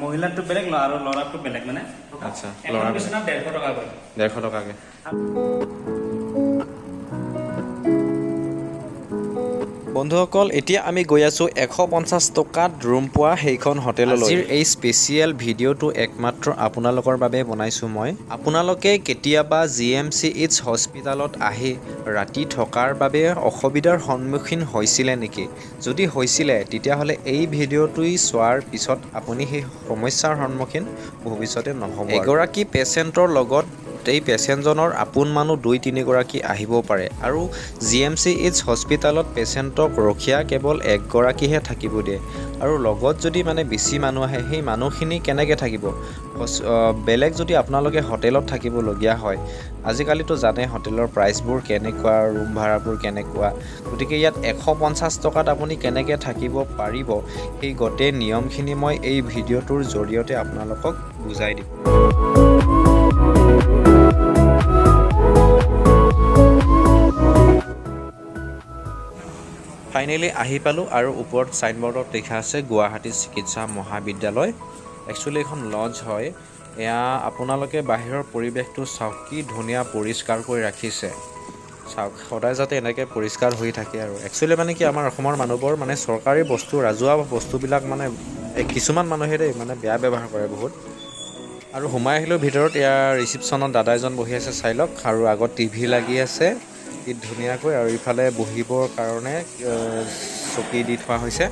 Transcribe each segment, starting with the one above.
মহিলাটো বেলেগ আৰু ল'ৰাটো বেলেগ মানে আচ্ছা ল'ৰা বিছনা 150 টকা হয় 150 টকাকে বন্ধুসকল এতিয়া আমি গৈ আছোঁ 150 টকাত ৰুম পোৱা সেইখন হোটেললৈ। আজিৰ এই স্পেচিয়েল ভিডিঅ'টো একমাত্ৰ আপোনালোকৰ বাবে বনাইছোঁ মই। আপোনালোকে কেতিয়াবা GMCH হস্পিটালত আহি ৰাতি থকাৰ বাবে অসুবিধাৰ সন্মুখীন হৈছিলে নেকি? যদি হৈছিলে তেতিয়াহ'লে এই ভিডিঅ'টোই চোৱাৰ পিছত আপুনি সেই সমস্যাৰ সন্মুখীন ভৱিষ্যতে নহ'ব। এগৰাকী পেচেণ্টৰ লগত এই পেচেণ্টজনৰ আপোন মানুহ 2-3 গৰাকী আহিব পাৰে আৰু GMCH হস্পিটালত পেচেণ্টক ৰখীয়া কেৱল একগৰাকীহে থাকিব দিয়ে আৰু লগত যদি মানে বেছি মানুহ আহে সেই মানুহখিনি কেনেকৈ থাকিব বেলেগ যদি আপোনালোকে হোটেলত থাকিবলগীয়া হয় আজিকালিতো জানে হোটেলৰ প্ৰাইচবোৰ কেনেকুৱা ৰুম ভাড়াবোৰ কেনেকুৱা গতিকে ইয়াত 150 টকাত আপুনি কেনেকৈ থাকিব পাৰিব সেই গোটেই নিয়মখিনি মই এই ভিডিঅ'টোৰ জৰিয়তে আপোনালোকক বুজাই দিম। ফাইনেলি আহি পালোঁ আৰু ওপৰত চাইনবৰ্ডত লিখা আছে গুৱাহাটী চিকিৎসা মহাবিদ্যালয়। একচুৱেলি এখন লজ হয়। এয়া আপোনালোকে বাহিৰৰ পৰিৱেশটো চাওক কি ধুনীয়া পৰিষ্কাৰ কৰি ৰাখিছে চাওক সদায় যাতে এনেকৈ পৰিষ্কাৰ হৈ থাকে আৰু একচুৱেলি মানে কি আমাৰ অসমৰ মানুহবোৰ মানে চৰকাৰী বস্তু ৰাজহুৱা বস্তুবিলাক মানে কিছুমান মানুহে মানে বেয়া ব্যৱহাৰ কৰে বহুত আৰু সোমাই আহিলোঁ ভিতৰত ইয়াৰ ৰিচিপশ্যনত দাদা এজন বহি আছে চাই লওক আৰু আগত টিভি লাগি আছে কি ধুনীয়াকৈ আৰু ইফালে বহিবৰ কাৰণে চকী দি থোৱা হৈছে।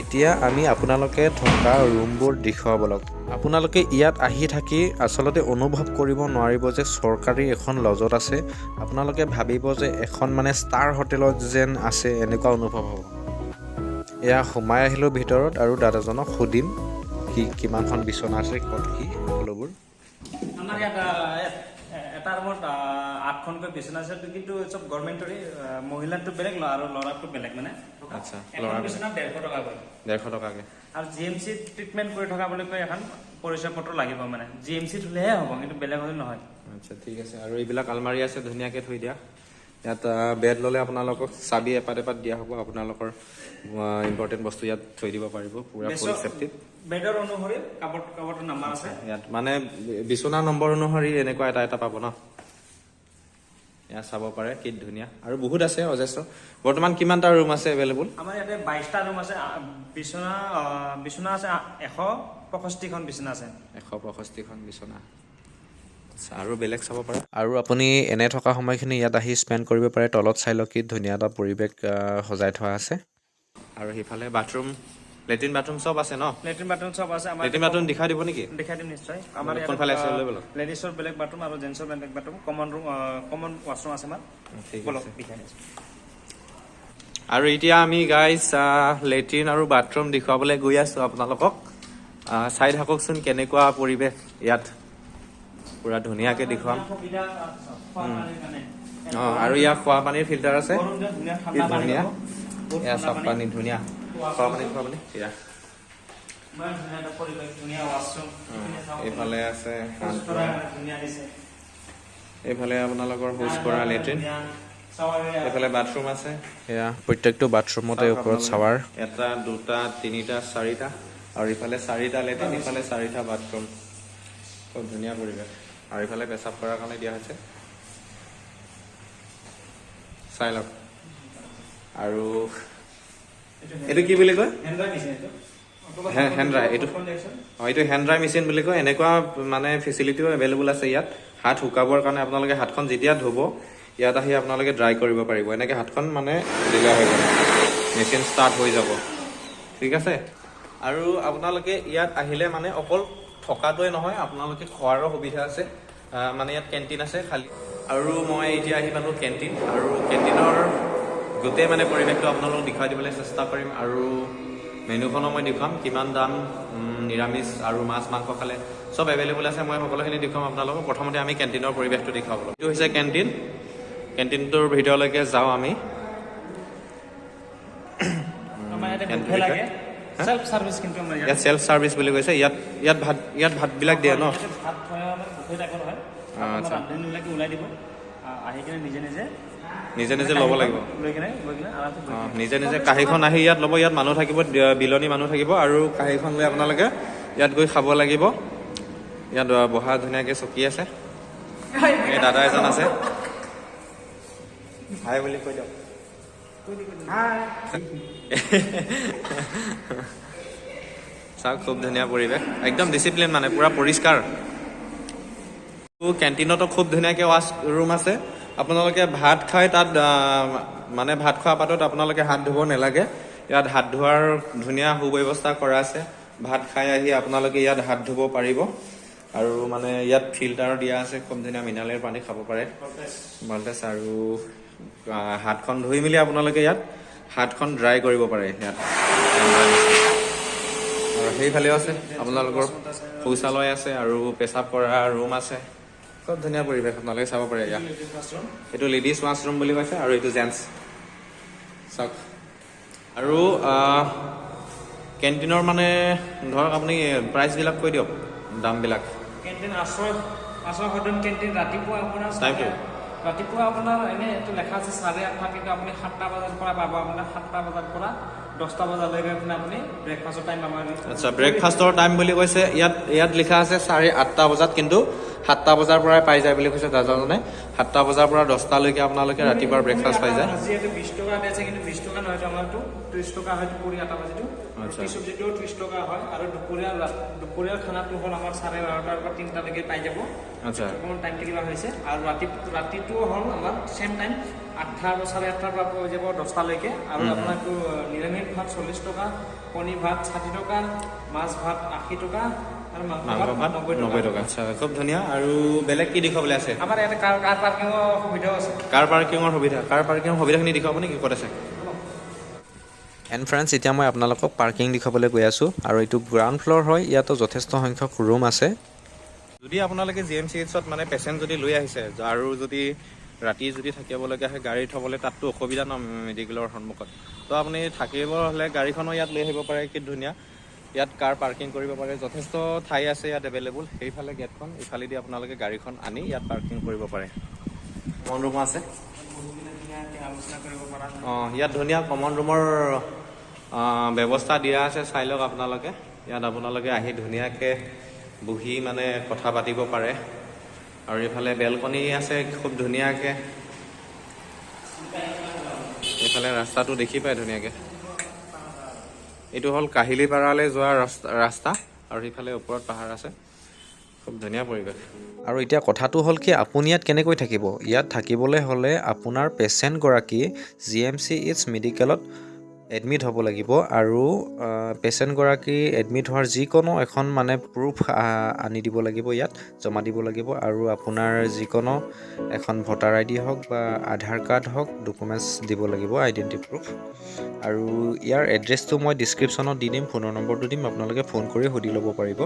এতিয়া আমি আপোনালোকে থকা ৰুমবোৰ দেখুৱাব লওক। আপোনালোকে ইয়াত আহি থাকি আচলতে অনুভৱ কৰিব নোৱাৰিব যে চৰকাৰী এখন লজত আছে আপোনালোকে ভাবিব যে এখন মানে ষ্টাৰ হোটেলত যেন আছে এনেকুৱা অনুভৱ হ'ব। এয়া সোমাই আহিলোঁ ভিতৰত আৰু দাদাজনক সুধিম কি কিমানখন বিচনা আছে ক'ত কি সকলোবোৰ। আমাৰ ইয়াত এটা ৰুমত 8খনকৈ বিচনা আছে কিন্তু চব গভৰ্ণমেণ্টৰে মহিলাটো বেলেগ আৰু ল'ৰাটো বেলেগ মানে আচ্ছা ল'ৰা বিচনা 150 টকা হয় 150 টকাকে আৰু GMC ট্ৰিটমেণ্ট কৰি থকা বুলি কয় এখন পৰিচয় পত্ৰ লাগিব মানে GMC হ'লেহে হ'ব কিন্তু বেলেগ হ'লে নহয়। আচ্ছা ঠিক আছে আৰু এইবিলাক আলমাৰী আছে ধুনীয়াকৈ থৈ দিয়া ইয়াত বেড ল'লে আপোনালোকক চাবি এপাত দিয়া হ'ব আপোনালোকৰ ইম্পৰ্টেণ্ট বস্তু ইয়াত থৈ দিব পাৰিব পুৰা ফুল ছেফটিত। বেডৰ অনুসৰি কাবৰ্ডৰ নাম্বাৰ আছে ইয়াত মানে বিচনা নম্বৰ অনুসৰি এনেকুৱা এটা পাব ন ইয়াত চাব পাৰে কি ধুনীয়া আৰু বহুত আছে অজস্ৰ। বৰ্তমান কিমানটা ৰুম আছে এভেইলেবল? আমাৰ ইয়াতে 22টা ৰুম আছে বিচনা আছে 165খন বিচনা আছে 165খন বিচনা আৰু বেলেগ চাব পাৰে আৰু আপুনি এনে থকা সময়খিনি ইয়াত আহি স্পেণ্ড কৰিব পাৰে। তলত চাই লওক কি ধুনীয়া এটা পৰিৱেশ সজাই থোৱা আছে আৰু সিফালে বাথৰুম লেট্ৰিন বাথৰুম চব আছে ন? লেট্ৰিন বাথৰুম চব আছে। আমাৰ লেট্ৰিন বাথৰুম দেখাই দিব নেকি? দেখাই দিম নিশ্চয়। আমাৰ কোনফালে আছে লেডিছৰ বেলেগ বাথৰুম আৰু জেন্টছৰ বেলেগ বাথৰুম কমন ৱাছৰুম আছে আমাৰ ঠিক বলক আছে দেখাই দিছোঁ। আৰু এতিয়া আমি গাইজ লেট্ৰিন আৰু বাথৰুম দেখুৱাবলৈ গৈ আছোঁ আপোনালোকক। চাই থাককচোন কেনেকুৱা পৰিৱেশ ইয়াত পুৰা ধুনীয়াকৈ দেখুৱাম। আৰু ইয়াত খোৱা পানীৰ ফিল্টাৰ আছে কি ধুনীয়া এয়া চব পানী ধুনীয়া খোৱা পানী এয়া এইফালে আছে এইফালে আপোনালোকৰ শৌচ কৰা লেট্ৰিন এইফালে বাথৰুম আছে এয়া প্ৰত্যেকটো বাথৰুমতে ওপৰত শ্বাৱাৰ 1 2 3 4টা আৰু ইফালে 4টা লেট্ৰিন ইফালে 4টা বাথৰুম খুব ধুনীয়া পৰিৱেশ আৰু ইফালে পেচাব কৰাৰ কাৰণে দিয়া হৈছে চাই লওক। আৰু এইটো কি বুলি কয়? হেণ্ড্ৰাই এইটো হেণ্ড্ৰাই মেচিন বুলি কয়। এনেকুৱা মানে ফেচিলিটিও এভেইলেবল আছে ইয়াত। হাত শুকাবৰ কাৰণে আপোনালোকে হাতখন যেতিয়া ধুব ইয়াত আহি আপোনালোকে ড্ৰাই কৰিব পাৰিব। এনেকৈ হাতখন মানে ঢিলা হৈ যাব মেচিন ষ্টাৰ্ট হৈ যাব ঠিক আছে। আৰু আপোনালোকে ইয়াত আহিলে মানে অকল থকাটোৱে নহয় আপোনালোকে খোৱাৰো সুবিধা আছে মানে ইয়াত কেণ্টিন আছে খালী। আৰু মই এতিয়া আহি পালোঁ কেণ্টিন আৰু কেণ্টিনৰ গোটেই মানে পৰিৱেশটো আপোনালোকক দেখুৱাই দিবলৈ চেষ্টা কৰিম আৰু মেনুখনো মই দেখুৱাম কিমান দাম নিৰামিষ আৰু মাছ মাংস খালে চব এভেইলেবল আছে মই সকলোখিনি দেখুৱাম আপোনালোকক। প্ৰথমতে আমি কেণ্টিনৰ পৰিৱেশটো দেখুৱাব লাগিব। এইটো হৈছে কেণ্টিনটোৰ ভিতৰলৈকে যাওঁ আমি। ইয়াত চেল্ফ ছাৰ্ভিচ বুলি কৈছে। ইয়াত ভাতবিলাক দিয়ে ন? নিজে নিজে ল'ব লাগিব নিজে কাঁহীখন আহি ইয়াত ল'ব। ইয়াত মানুহ থাকিব বিলনী মানুহ থাকিব আৰু কাঁহীখন লৈ আপোনালোকে ইয়াত গৈ খাব লাগিব। ইয়াত বহা ধুনীয়াকৈ চকী আছে। এই দাদা এজন আছে, হাই বুলি কৈ দিয়ক। চাওক খুব ধুনীয়া পৰিৱেশ, একদম ডিচিপ্লিন মানে পুৰা পৰিষ্কাৰ। কেণ্টিনতো খুব ধুনীয়াকৈ ৱাছ ৰুম আছে। আপোনালোকে ভাত খাই তাত মানে ভাত খোৱা পাতত আপোনালোকে হাত ধুব নালাগে। ইয়াত হাত ধোৱাৰ ধুনীয়া সুব্যৱস্থা কৰা আছে। ভাত খাই আহি আপোনালোকে ইয়াত হাত ধুব পাৰিব। আৰু মানে ইয়াত ফিল্টাৰ দিয়া আছে, খুব ধুনীয়া মিনাৰেল পানী খাব পাৰে, ভল্টেজ। আৰু হাতখন ধুই মেলি আপোনালোকে ইয়াত হাতখন ড্ৰাই কৰিব পাৰে ইয়াত। আৰু সেইফালেও আছে আপোনালোকৰ শৌচালয় আছে আৰু পেচাব কৰা ৰুম আছে। খুব ধুনীয়া পৰিৱেশ, আপোনালোকে চাব পাৰে ইয়াত। এইটো লেডিজ ৱাছৰুম বুলি কৈছে আৰু এইটো জেণ্টছ। চাওক আৰু কেণ্টিনৰ মানে ধৰক আপুনি প্ৰাইচবিলাক কৈ দিয়ক, দামবিলাক। কেণ্টিন আশ্ৰয় সদন কেণ্টিন ৰাতিপুৱা আপোনাৰ এনে এইটো লেখা আছে 8:30, কিন্তু আপুনি 7টা বজাৰ পৰা পাব। আপোনাৰ 7টা বজাৰ পৰা 10টা বজালৈকে আপুনি ব্ৰেকফাষ্টৰ টাইম পাব। আচ্ছা, ব্ৰেকফাষ্টৰ টাইম বুলি কৈছে ইয়াত লিখা আছে 8:30 বজাত, কিন্তু 7টা বজাৰ পৰাই পাই যায় বুলি কৈছে দাদাজনে। 7টা বজাৰ পৰা 10টালৈকে আপোনালোকে ৰাতিপুৱাৰ ব্ৰেকফাষ্ট পাই যায়। যিহেতু 20 টকা দিছে, কিন্তু 20 টকা নহয়, আমাৰতো 30 টকা হয় দুপৰীয়া 8টা বাজিটো। চব্জিটোও 30 টকা হয়। আৰু দুপৰীয়াৰ খানাটো হ'ল আমাৰ 12:30 পৰা 3টালৈকে পাই যাব। আচ্ছা, অকণমান টাইমটো কিবা হৈছে। আৰু ৰাতিটোও হ'ল আমাৰ ছেম টাইম 8টা বা 8:30 পৰা হৈ যাব 10টালৈকে। আৰু আপোনাৰতো নিৰামিষ ভাত 40 টকা, কণী ভাত 60 টকা, মাছ ভাত 80 টকা, আৰু মাংস ভাত 90 টকা। আচ্ছা, খুব ধুনীয়া। আৰু বেলেগ কি দেখুৱাবলৈ আছে? আমাৰ ইয়াতে কাৰ পাৰ্কিঙৰ সুবিধাও আছে। কাৰ পাৰ্কিঙৰ সুবিধাখিনি দেখুৱাব নেকি? ক'ত আছে? এণ্ড ফ্ৰেণ্ডছ, এতিয়া মই আপোনালোকক পাৰ্কিং দেখুৱাবলৈ গৈ আছোঁ। আৰু এইটো গ্ৰাউণ্ড ফ্ল'ৰ হয়, ইয়াতো যথেষ্ট সংখ্যক ৰুম আছে। যদি আপোনালোকে GMCHত মানে পেচেণ্ট যদি লৈ আহিছে আৰু যদি ৰাতি যদি থাকিবলগীয়া হয় গাড়ী থ'বলৈ, তাততো অসুবিধা ন মেডিকেলৰ সন্মুখত। তো আপুনি থাকিব হ'লে গাড়ীখনো ইয়াত লৈ আহিব পাৰে। কি ধুনীয়া, ইয়াত কাৰ পাৰ্কিং কৰিব পাৰে, যথেষ্ট ঠাই আছে ইয়াত এভেইলেবল। সেইফালে গেটখন, ইফালেদি আপোনালোকে গাড়ীখন আনি ইয়াত পাৰ্কিং কৰিব পাৰে। কমন ৰুমো আছে। ইয়াত ধুনীয়া কমন ৰুমৰ ব্যৱস্থা দিয়া আছে, চাই লওক আপোনালোকে। ইয়াত আপোনালোকে আহি ধুনীয়াকৈ বহি মানে কথা পাতিব পাৰে। আৰু এইফালে বেলকনি আছে খুব ধুনীয়াকৈ। এইফালে ৰাস্তাটো দেখি পায় ধুনীয়াকৈ। এইটো হ'ল কাহিলীপাৰালৈ যোৱা ৰাস্তা, আৰু সেইফালে ওপৰত পাহাৰ আছে। খুব ধুনীয়া পৰিৱেশ। আৰু এতিয়া কথাটো হ'ল কি, আপুনি ইয়াত কেনেকৈ থাকিব? ইয়াত থাকিবলৈ হ'লে আপোনাৰ পেচেণ্টগৰাকী GMCH মেডিকেলত এডমিট হ'ব লাগিব। আৰু পেচেণ্টগৰাকী এডমিট হোৱাৰ যিকোনো এখন মানে প্ৰুফ আনি দিব লাগিব, ইয়াত জমা দিব লাগিব। আৰু আপোনাৰ যিকোনো এখন ভোটাৰ ID হওক বা আধাৰ কাৰ্ড হওক, ডকুমেণ্টছ দিব লাগিব, আইডেণ্টি প্ৰুফ। আৰু ইয়াৰ এড্ৰেছটো মই ডিছক্ৰিপশ্যনত দি দিম, ফোনৰ নম্বৰটো দিম, আপোনালোকে ফোন কৰি সুধি ল'ব পাৰিব।